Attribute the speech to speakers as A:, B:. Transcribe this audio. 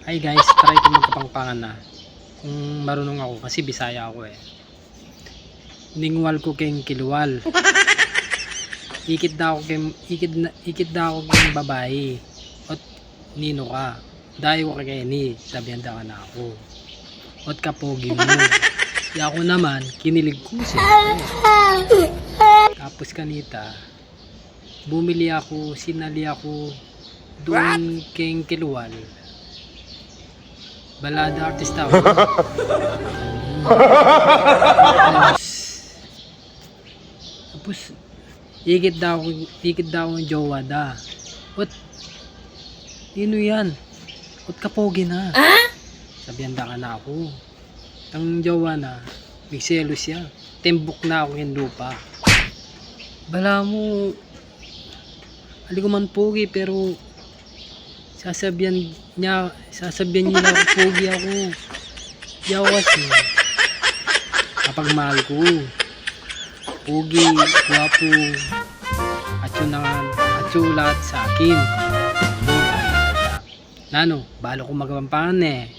A: Hi guys, try ko magkapangpangan na. Kung marunong ako kasi Bisaya ako eh. Ningwal ko keng kilwal. Ikit na ako keng babae. Ot nino ka. Dayo ka kay ni, sabihan ka na ako. Ot kapogi mo. Di ako naman, kinilig ko siya. Tapos kanita, bumili ako, sinali ako doon keng kilwal. Balada artista ako. Tapos ikit daw ang jowa da. What? Nino yan? What kapogi na? Sabihan da ka na ako. Ang jowa na, may selos siya. Tembok na ako yung lupa. Bala mo, ali ko man pogi pero sasabihan niya na pogi ako. Yawas eh. Kapag mahal ko, pogi, guwapo, at yun lahat sa akin. Nano, balo ko magpampangan eh.